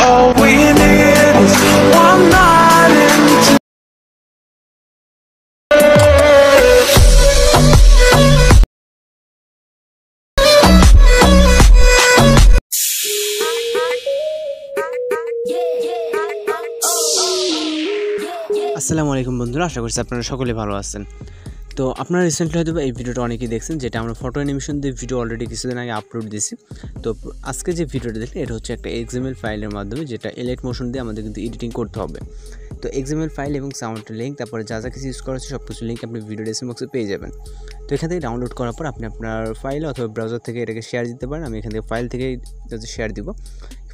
all we need is one night into আসসালামু আলাইকুম বন্ধুরা, আশা করছি আপনারা সকলে ভালো আছেন। তো আপনারা রিসেন্টলি হয়তো এই ভিডিওটা অনেকেই দেখছেন, যেটা আমরা ফটো অ্যানিমেশন দিয়ে ভিডিও অলরেডি কিছুদিন আগে আপলোড দিয়েছি। তো আজকে যে ভিডিওটা দেখলেন এটা হচ্ছে একটা XML ফাইলের মাধ্যমে, যেটা এলাইট মোশন দিয়ে আমাদের কিন্তু এডিটিং করতে হবে। তো XML ফাইল এবং সাউন্ডের লিঙ্ক, তারপরে যা যা কিছু ইউজ করা হচ্ছে সব কিছু লিঙ্ক আপনি ভিডিও ডেসক্রিপশন বক্সে পেয়ে যাবেন। তো এখান থেকে ডাউনলোড করার পর আপনি আপনার ফাইল অথবা ব্রাউজার থেকে এটাকে শেয়ার দিতে পারেন। আমি এখান থেকে ফাইল থেকে শেয়ার দিব।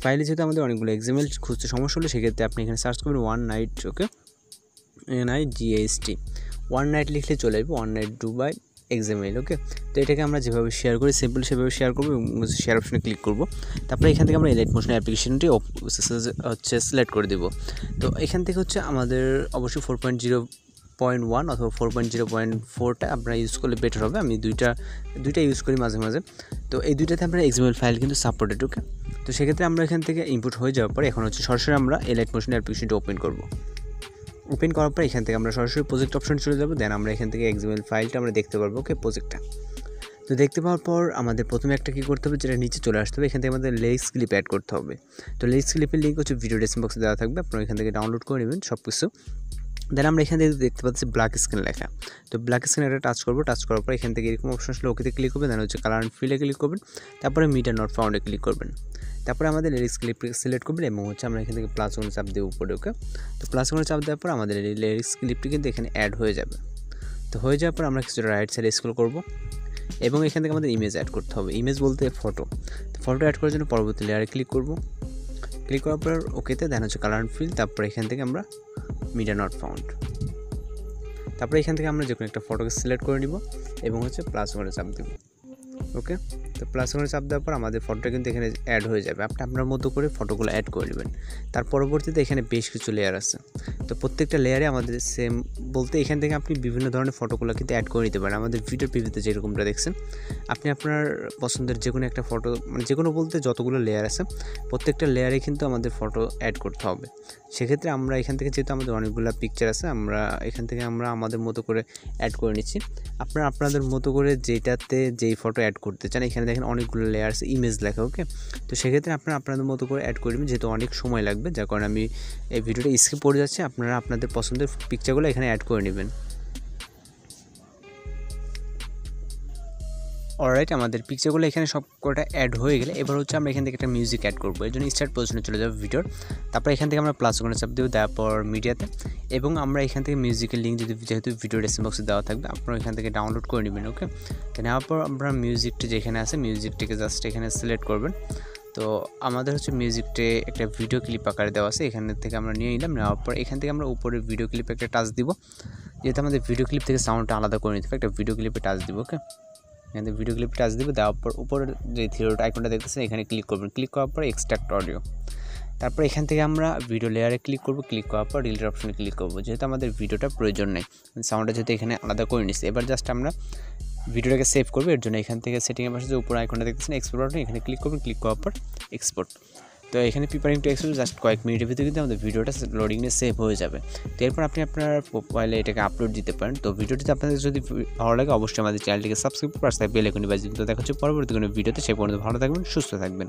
ফাইলে যেহেতু আমাদের অনেকগুলো XML খুঁজতে সমস্যা হলো, সেক্ষেত্রে আপনি এখানে সার্চ করবেন one night, okay, NIGHT, one night লিখলে চলে আসবে, one night do by XML, okay. তো এটাকে আমরা যেভাবে শেয়ার করি সিম্পল সেভাবে শেয়ার করবো এবং শেয়ার অপশনে ক্লিক করবো। তারপরে এখান থেকে আমরা এলাইট মোশন অ্যাপ্লিকেশনটি হচ্ছে সিলেক্ট করে দেবো। তো এখান থেকে হচ্ছে আমাদের অবশ্যই 4.0.1 অথবা 4.0.4টা আপনারা ইউজ করলে বেটার হবে। আমি দুইটা ইউজ করি মাঝে মাঝে। তো এই দুইটাতে আমরা XML ফাইল কিন্তু সাপোর্টেড, ওকে। তো সেক্ষেত্রে আমরা এখান থেকে ইনপুট হয়ে যাওয়ার পর এখন হচ্ছে সরাসরি আমরা এলাইট মোশন অ্যাপ্লিকেশনটি ওপেন করবো। ওপেন করার পর এখান থেকে আমরা সরাসরি প্রজেক্ট অপশন চলে যাবো। দেন আমরা এখান থেকে XML ফাইলটা আমরা দেখতে পারবো, ওকে, প্রজেক্টটা। তো দেখতে পাওয়ার পর আমাদের প্রথমে একটা কী করতে হবে, যেটা নিচে চলে আসতে হবে। এখান থেকে আমাদের লেক্স ক্লিপ অ্যাড করতে হবে। তো লেক্স ক্লিপের লিঙ্ক হচ্ছে ভিডিও ডেসক্রিপশন বক্সে দেওয়া থাকবে, আপনারা এখান থেকে ডাউনলোড করে নেবেন সব কিছু। দেন আমরা এখান থেকে দেখতে পাচ্ছি ব্ল্যাক স্ক্রিন লেখা। তো ব্ল্যাক স্ক্রিন একটা টাচ করবো। টাচ করার পর এখান থেকে এরকম অপশন আসলে ওকেতে ক্লিক করবেন। দেন হচ্ছে কালার অ্যান্ড ফিলে ক্লিক করবেন। তারপরে মিডিয়া নট ফাউন্ডে ক্লিক করবেন। তারপরে আমাদের লিরিক্স ক্লিপটিকে সিলেক্ট করবেন এবং হচ্ছে আমরা এখান থেকে প্লাস কোনো চাপ দেবো উপরে, ওকে। তো প্লাস কোনো চাপ দেওয়ার পর আমাদের লিরিক্স ক্লিপটি কিন্তু এখানে অ্যাড হয়ে যাবে। তো হয়ে যাওয়ার পর আমরা কিছুটা রাইট সাইডে স্ক্রল করবো এবং এখান থেকে আমাদের ইমেজ অ্যাড করতে হবে। ইমেজ বলতে ফটো। তো ফটো অ্যাড করার জন্য পরবর্তী লেয়ারে ক্লিক করবো। ক্লিক করার পর ওকেতে দেন হচ্ছে কালার অ্যান্ড ফিল। তারপরে এখান থেকে আমরা মিডিয়া নট ফাউন্ড। তারপরে এখান থেকে আমরা যে কোনো একটা ফটোকে সিলেক্ট করে নিব এবং হচ্ছে প্লাস করে চাপ দেব, ওকে। তো প্লাস করে চাপ দেওয়ার পর আমাদের ফটোটা কিন্তু এখানে অ্যাড হয়ে যাবে। আপনি আপনার মতো করে ফটোগুলো অ্যাড করে নেবেন। তার পরবর্তীতে এখানে বেশ কিছু লেয়ার আছে। তো প্রত্যেকটা লেয়ারে আমাদের সেম বলতে এখান থেকে আপনি বিভিন্ন ধরনের ফটোগুলো কিন্তু অ্যাড করে নিতে পারেন। আমাদের ভিডিওর প্রিভিউতে যেরকমটা দেখছেন, আপনি আপনার পছন্দের যে কোনো একটা ফটো, মানে যে কোনো বলতে যতগুলো লেয়ার আছে প্রত্যেকটা লেয়ারে কিন্তু আমাদের ফটো অ্যাড করতে হবে। সেক্ষেত্রে আমরা এখান থেকে যেহেতু আমাদের অনেকগুলো পিকচার আছে, আমরা এখান থেকে আমরা আমাদের মতো করে অ্যাড করে নিচ্ছি। আপনারা আপনাদের মতো করে যেটাতে যেই ফটো অ্যাড করতে চান, এখানে দেখেন অনেকগুলো লেয়ার আছে, ইমেজ লেখা, ওকে। তো সেক্ষেত্রে আপনারা আপনাদের মতো করে অ্যাড করবেন, যেহেতু অনেক সময় লাগবে, যার কারণে আমি এই ভিডিওটা স্কিপ করে যাচ্ছি। আপনারা আপনাদের পছন্দের পিকচারগুলো এখানে অ্যাড করে নেবেন। অলরাইট, আমাদের পিকচারগুলো এখানে সব কটা অ্যাড হয়ে গেলে এবার হচ্ছে আমরা এখান থেকে একটা মিউজিক অ্যাড করবো। এর জন্য স্টার্ট পজিশনে চলে যাবো ভিডিওর। তারপর এখান থেকে আমরা প্লাস ওখানে চাপ দেবো, তারপর মিডিয়াতে, এবং আমরা এখান থেকে মিউজিকের লিঙ্ক যেহেতু ভিডিও ডেসক্রিপশন বক্সে দেওয়া থাকবে, আপনারা এখান থেকে ডাউনলোড করে নেবেন, ওকে। তো নেওয়ার পর আমরা মিউজিকটি যেখানে আছে মিউজিকটিকে জাস্ট এখানে সিলেক্ট করবেন। তো আমাদের হচ্ছে মিউজিকটে একটা ভিডিও ক্লিপ আকারে দেওয়া আছে, এখান থেকে আমরা নিয়ে নিলাম। নেওয়ার পর এখান থেকে আমরা উপরে ভিডিও ক্লিপে একটা টাচ দিব, যেহেতু আমাদের ভিডিও ক্লিপ থেকে সাউন্ডটা আলাদা করে নিতে হবে। একটা ভিডিও ক্লিপে টাচ দিব, ওকে। এখান থেকে ভিডিও ক্লিপ টাচ দেবে। দেওয়ার পর উপরের যে থিওটা আইকনটা দেখতেছেন এখানে ক্লিক করবেন। ক্লিক করার পর এক্সট্রাক্ট অডিও। তারপর এখান থেকে আমরা ভিডিও লেয়ারে ক্লিক করব। ক্লিক করার পর ডিলিট অপশনে ক্লিক করব, যেহেতু আমাদের ভিডিওটা প্রয়োজন নেই, সাউন্ডটা যেহেতু এখানে আলাদা করে নিচ্ছি। এবার জাস্ট আমরা ভিডিওটাকে সেভ করবো। এর জন্য এখান থেকে সেটিংয়ের পাশে যে উপরে আইকনটা দেখতেছেন এক্সপোর্ট বাটন, এখানে ক্লিক করবেন। ক্লিক করার পর এক্সপোর্ট। তো এখানে প্রিপারিং টু এক্সপোর্ট জাস্ট কয়েক মিনিটের ভিতরে কিন্তু আমাদের ভিডিওটা লোডিং নিয়ে সেভ হয়ে যাবে। তো এরপর আপনি আপনার মোবাইলে এটাকে আপলোড দিতে পারেন। তো ভিডিওটিতে আপনাদের যদি ভালো লাগে অবশ্যই আমাদের চ্যানেলটিকে সাবস্ক্রাইব করে বেল আইকনটি বাজিয়ে দিন। তো দেখা হচ্ছে পরবর্তী কোনো ভিডিওতে। সে পর্যন্ত ভালো থাকবেন, সুস্থ থাকবেন।